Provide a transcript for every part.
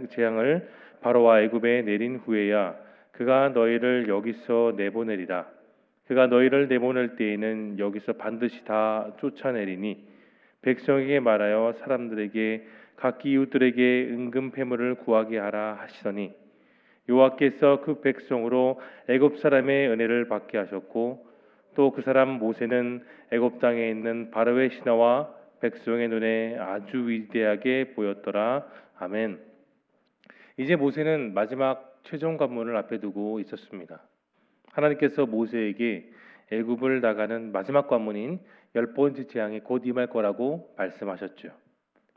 재앙을 바로와 애굽에 내린 후에야 그가 너희를 여기서 내보내리라. 그가 너희를 내보낼 때에는 여기서 반드시 다 쫓아내리니 백성에게 말하여 사람들에게 각기 이웃들에게 은금 패물을 구하게 하라 하시더니 여호와께서 그 백성으로 애굽 사람의 은혜를 받게 하셨고 또 그 사람 모세는 애굽 땅에 있는 바로의 신하와 백성의 눈에 아주 위대하게 보였더라. 아멘. 이제 모세는 마지막 최종 관문을 앞에 두고 있었습니다. 하나님께서 모세에게 애굽을 나가는 마지막 관문인 열 번째 재앙이 곧 임할 거라고 말씀하셨죠.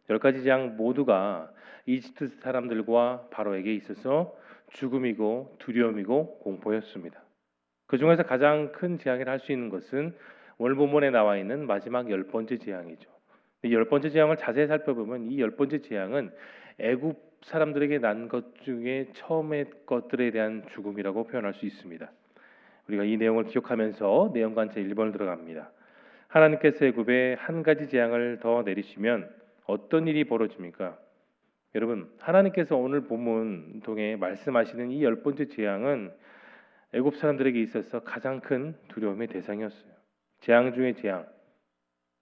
열 가지 재앙 모두가 이집트 사람들과 바로에게 있어서 죽음이고 두려움이고 공포였습니다. 그 중에서 가장 큰 재앙이라 할 수 있는 것은 오늘 본문에 나와 있는 마지막 열 번째 재앙이죠. 이 열 번째 재앙을 자세히 살펴보면 이 열 번째 재앙은 애굽 사람들에게 난 것 중에 처음의 것들에 대한 죽음이라고 표현할 수 있습니다. 우리가 이 내용을 기억하면서 내용 관찰 1번을 들어갑니다. 하나님께서 애굽에 한 가지 재앙을 더 내리시면 어떤 일이 벌어집니까? 여러분, 하나님께서 오늘 본문 통해 말씀하시는 이 열 번째 재앙은 애굽 사람들에게 있어서 가장 큰 두려움의 대상이었어요. 재앙 중의 재앙.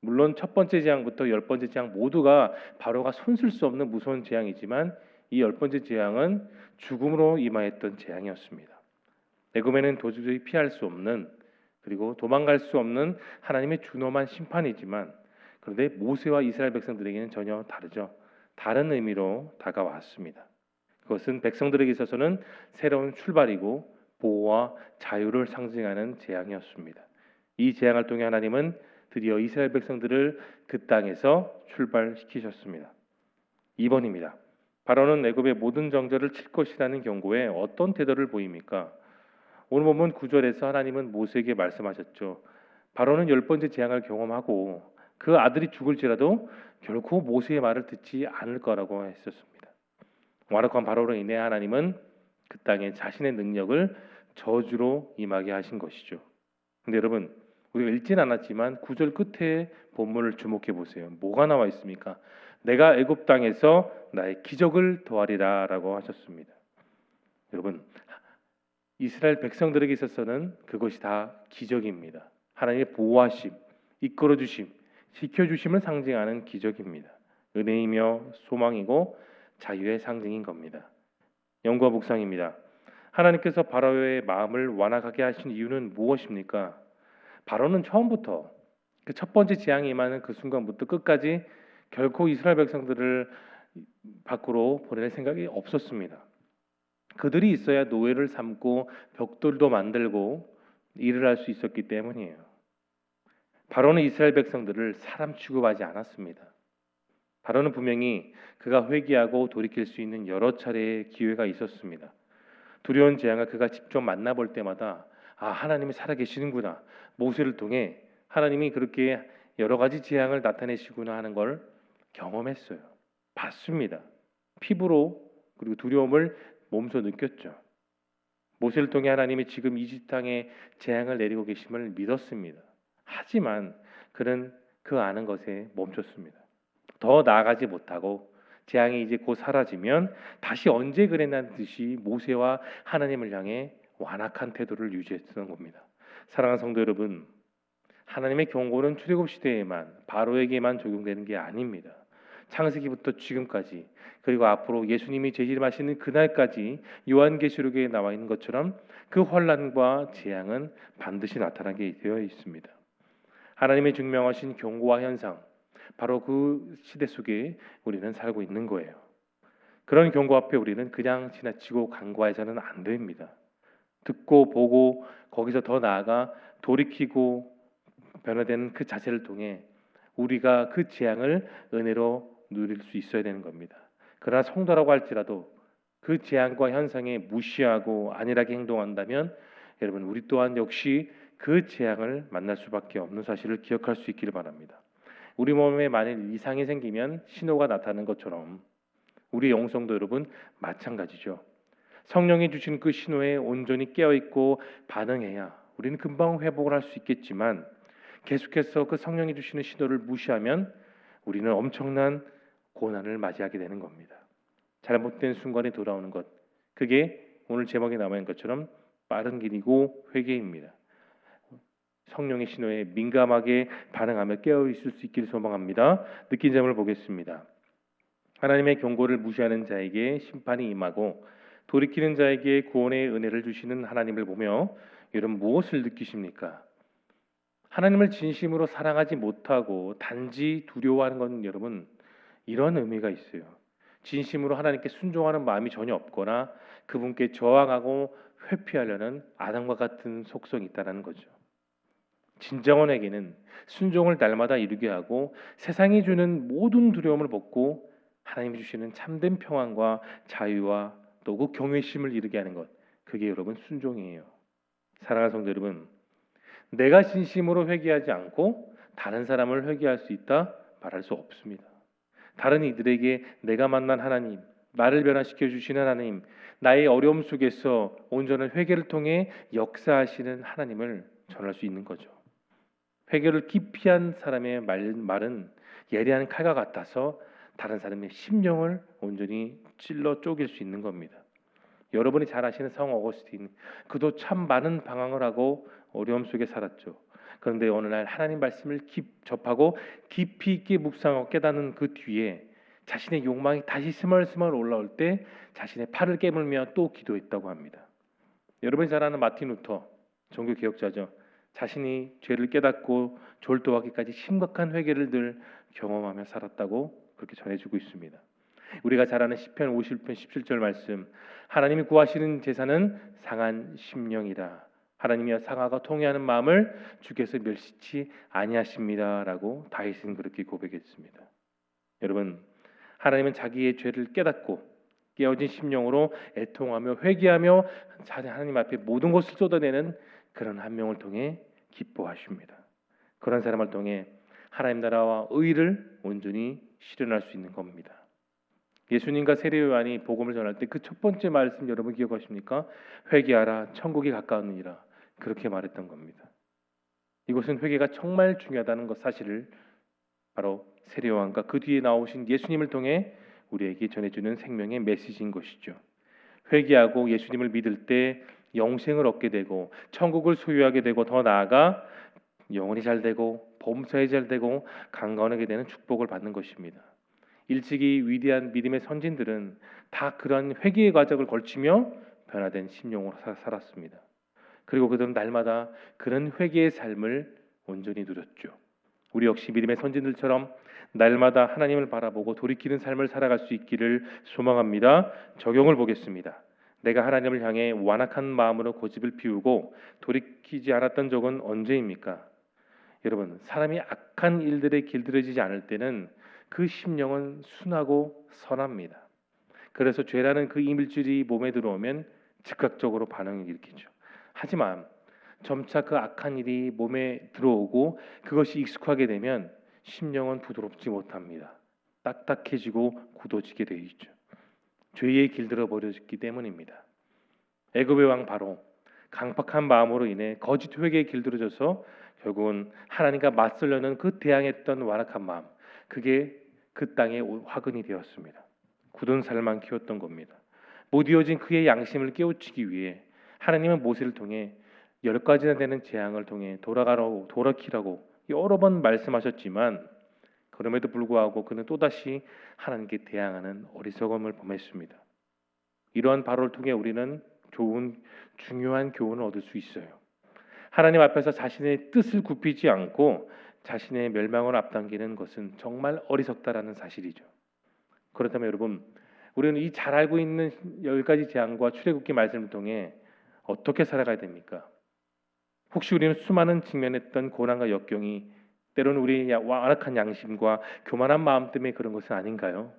물론 첫 번째 재앙부터 열 번째 재앙 모두가 바로가 손쓸 수 없는 무서운 재앙이지만 이 열 번째 재앙은 죽음으로 임하였던 재앙이었습니다. 애굽에는 도저히 피할 수 없는 그리고 도망갈 수 없는 하나님의 준엄한 심판이지만 그런데 모세와 이스라엘 백성들에게는 전혀 다르죠. 다른 의미로 다가왔습니다. 그것은 백성들에게 있어서는 새로운 출발이고 보호와 자유를 상징하는 재앙이었습니다. 이 재앙을 통해 하나님은 드디어 이스라엘 백성들을 그 땅에서 출발시키셨습니다. 2번입니다. 바로는 애굽의 모든 정죄를 칠 것이라는 경고에 어떤 태도를 보입니까? 오늘 보면 9절에서 하나님은 모세에게 말씀하셨죠. 바로는 열 번째 재앙을 경험하고 그 아들이 죽을지라도 결코 모세의 말을 듣지 않을 거라고 했었습니다. 완악한 바로로 인해 하나님은 그 땅에 자신의 능력을 저주로 임하게 하신 것이죠. 근데 여러분, 우리가 읽진 않았지만 9절 끝에 본문을 주목해 보세요. 뭐가 나와 있습니까? 내가 애굽 땅에서 나의 기적을 더하리라라고 하셨습니다. 여러분, 이스라엘 백성들에게 있어서는 그것이 다 기적입니다. 하나님의 보호하심, 이끌어 주심, 지켜 주심을 상징하는 기적입니다. 은혜이며 소망이고 자유의 상징인 겁니다. 영과 묵상입니다. 하나님께서 바로의 마음을 완악하게 하신 이유는 무엇입니까? 바로는 처음부터 그 첫 번째 재앙이 임하는 그 순간부터 끝까지 결코 이스라엘 백성들을 밖으로 보낼 생각이 없었습니다. 그들이 있어야 노예를 삼고 벽돌도 만들고 일을 할 수 있었기 때문이에요. 바로는 이스라엘 백성들을 사람 취급하지 않았습니다. 바로는 분명히 그가 회개하고 돌이킬 수 있는 여러 차례의 기회가 있었습니다. 두려운 재앙을 그가 직접 만나볼 때마다 하나님이 살아계시는구나. 모세를 통해 하나님이 그렇게 여러 가지 재앙을 나타내시구나 하는 걸 경험했어요. 봤습니다. 피부로 그리고 두려움을 몸소 느꼈죠. 모세를 통해 하나님이 지금 이집트 땅에 재앙을 내리고 계심을 믿었습니다. 하지만 그는 그 아는 것에 멈췄습니다. 더 나아가지 못하고 재앙이 이제 곧 사라지면 다시 언제 그랬냐는 듯이 모세와 하나님을 향해 완악한 태도를 유지했던 겁니다. 사랑하는 성도 여러분, 하나님의 경고는 출애굽 시대에만 바로에게만 적용되는 게 아닙니다. 창세기부터 지금까지 그리고 앞으로 예수님이 재림하시는 그날까지 요한계시록에 나와 있는 것처럼 그 환난과 재앙은 반드시 나타나게 되어 있습니다. 하나님의 증명하신 경고와 현상, 바로 그 시대 속에 우리는 살고 있는 거예요. 그런 경고 앞에 우리는 그냥 지나치고 간과해서는 안 됩니다. 듣고 보고 거기서 더 나아가 돌이키고 변화되는 그 자세를 통해 우리가 그 재앙을 은혜로 누릴 수 있어야 되는 겁니다. 그러나 성도라고 할지라도 그 재앙과 현상에 무시하고 안일하게 행동한다면 여러분 우리 또한 역시 그 재앙을 만날 수밖에 없는 사실을 기억할 수 있기를 바랍니다. 우리 몸에 만일 이상이 생기면 신호가 나타나는 것처럼 우리 영성도 여러분 마찬가지죠. 성령이 주신 그 신호에 온전히 깨어있고 반응해야 우리는 금방 회복을 할 수 있겠지만 계속해서 그 성령이 주시는 신호를 무시하면 우리는 엄청난 고난을 맞이하게 되는 겁니다. 잘못된 순간에 돌아오는 것, 그게 오늘 제목에 남아 있는 것처럼 빠른 길이고 회개입니다. 성령의 신호에 민감하게 반응하며 깨어 있을 수 있기를 소망합니다. 느낀 점을 보겠습니다. 하나님의 경고를 무시하는 자에게 심판이 임하고 돌이키는 자에게 구원의 은혜를 주시는 하나님을 보며 여러분 무엇을 느끼십니까? 하나님을 진심으로 사랑하지 못하고 단지 두려워하는 건 여러분 이런 의미가 있어요. 진심으로 하나님께 순종하는 마음이 전혀 없거나 그분께 저항하고 회피하려는 아담과 같은 속성이 있다는 거죠. 진정한 회개는 순종을 날마다 이루게 하고 세상이 주는 모든 두려움을 벗고 하나님이 주시는 참된 평안과 자유와 또 그 경외심을 이루게 하는 것, 그게 여러분 순종이에요. 사랑하는 성도 여러분, 내가 진심으로 회개하지 않고 다른 사람을 회개할 수 있다 말할 수 없습니다. 다른 이들에게 내가 만난 하나님, 나를 변화시켜 주시는 하나님, 나의 어려움 속에서 온전한 회개를 통해 역사하시는 하나님을 전할 수 있는 거죠. 회개를 기피한 사람의 말은 예리한 칼과 같아서 다른 사람의 심령을 온전히 찔러 쪼갤 수 있는 겁니다. 여러분이 잘 아시는 성 어거스틴, 그도 참 많은 방황을 하고 어려움 속에 살았죠. 그런데 어느 날 하나님 말씀을 접하고 깊이 있게 묵상하고 깨닫는 그 뒤에 자신의 욕망이 다시 스멀스멀 올라올 때 자신의 팔을 깨물며 또 기도했다고 합니다. 여러분이 잘 아는 마틴 루터, 종교 개혁자죠. 자신이 죄를 깨닫고 졸도하기까지 심각한 회개를 늘 경험하며 살았다고 그렇게 전해주고 있습니다. 우리가 잘 아는 시편 50편 17절 말씀, 하나님이 구하시는 제사는 상한 심령이라, 하나님이여 상하가 통회하는 마음을 주께서 멸시치 아니하십니다라고 다윗은 그렇게 고백했습니다. 여러분, 하나님은 자기의 죄를 깨닫고 깨어진 심령으로 애통하며 회개하며 하나님 앞에 모든 것을 쏟아내는 그런 한 명을 통해 기뻐하십니다. 그런 사람을 통해 하나님 나라와 의를 온전히 실현할 수 있는 겁니다. 예수님과 세례 요한이 복음을 전할 때 그 첫 번째 말씀 여러분 기억하십니까? 회개하라 천국이 가까웠느니라, 그렇게 말했던 겁니다. 이것은 회개가 정말 중요하다는 것 사실을 바로 세례 요한과 그 뒤에 나오신 예수님을 통해 우리에게 전해주는 생명의 메시지인 것이죠. 회개하고 예수님을 믿을 때 영생을 얻게 되고 천국을 소유하게 되고 더 나아가 영혼이 잘 되고 범사에 잘 되고 강건하게 되는 축복을 받는 것입니다. 일찍이 위대한 믿음의 선진들은 다 그런 회개의 과정을 걸치며 변화된 심령으로 살았습니다. 그리고 그들은 날마다 그런 회개의 삶을 온전히 누렸죠. 우리 역시 믿음의 선진들처럼 날마다 하나님을 바라보고 돌이키는 삶을 살아갈 수 있기를 소망합니다. 적용을 보겠습니다. 내가 하나님을 향해 완악한 마음으로 고집을 피우고 돌이키지 않았던 적은 언제입니까? 여러분, 사람이 악한 일들에 길들여지지 않을 때는 그 심령은 순하고 선합니다. 그래서 죄라는 그 이물질이 몸에 들어오면 즉각적으로 반응을 일으키죠. 하지만 점차 그 악한 일이 몸에 들어오고 그것이 익숙하게 되면 심령은 부드럽지 못합니다. 딱딱해지고 굳어지게 되어 있죠. 죄에 길들어 버렸기 때문입니다. 애굽의 왕 바로 강팍한 마음으로 인해 거짓 회개에 길들여져서 결국은 하나님과 맞서려는 그 대항했던 완악한 마음, 그게 그 땅의 화근이 되었습니다. 굳은 살만 키웠던 겁니다. 못 이어진 그의 양심을 깨우치기 위해 하나님은 모세를 통해 10가지나 되는 재앙을 통해 돌아키라고 여러 번 말씀하셨지만 그럼에도 불구하고 그는 또다시 하나님께 대항하는 어리석음을 범했습니다. 이러한 바로를 통해 우리는 중요한 교훈을 얻을 수 있어요. 하나님 앞에서 자신의 뜻을 굽히지 않고 자신의 멸망을 앞당기는 것은 정말 어리석다라는 사실이죠. 그렇다면 여러분, 우리는 이 잘 알고 있는 10가지 재앙과 출애굽기 말씀을 통해 어떻게 살아가야 됩니까? 혹시 우리는 수많은 직면했던 고난과 역경이 때로는 우리의 완악한 양심과 교만한 마음 때문에 그런 것은 아닌가요?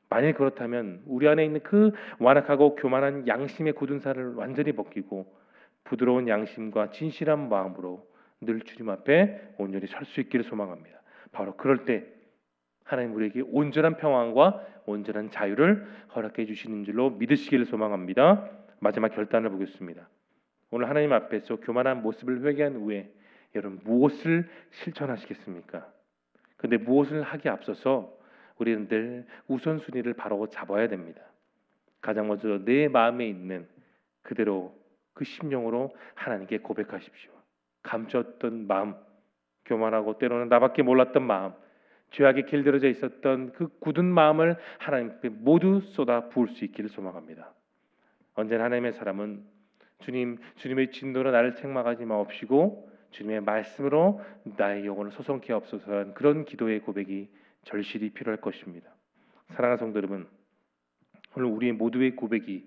만일 그렇다면 우리 안에 있는 그 완악하고 교만한 양심의 굳은 살을 완전히 벗기고 부드러운 양심과 진실한 마음으로 늘 주님 앞에 온전히 설 수 있기를 소망합니다. 바로 그럴 때 하나님 우리에게 온전한 평안과 온전한 자유를 허락해 주시는 줄로 믿으시기를 소망합니다. 마지막 결단을 보겠습니다. 오늘 하나님 앞에서 교만한 모습을 회개한 후에 여러분 무엇을 실천하시겠습니까? 그런데 무엇을 하기에 앞서서 우리는 늘 우선순위를 바로 잡아야 됩니다. 가장 먼저 내 마음에 있는 그대로 그 심령으로 하나님께 고백하십시오. 감췄던 마음, 교만하고 때로는 나밖에 몰랐던 마음, 죄악에 길들여져 있었던 그 굳은 마음을 하나님께 모두 쏟아 부을 수 있기를 소망합니다. 언제나 하나님의 사람은 주님의 진노로 나를 책망하지 마옵시고 주님의 말씀으로 나의 영혼을 소성케 하옵소서라는 그런 기도의 고백이 절실히 필요할 것입니다. 사랑하는 성도 여러분, 오늘 우리의 모두의 고백이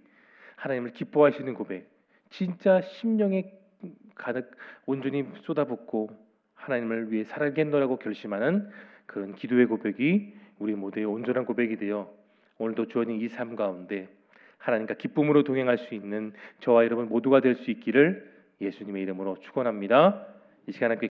하나님을 기뻐하시는 고백, 진짜 심령에 가득 온전히 쏟아붓고 하나님을 위해 살겠노라고 결심하는 그런 기도의 고백이 우리 모두의 온전한 고백이 되어 오늘도 주어진 이 삶 가운데 하나님과 기쁨으로 동행할 수 있는 저와 여러분 모두가 될 수 있기를 예수님의 이름으로 축원합니다. 이 시간 함께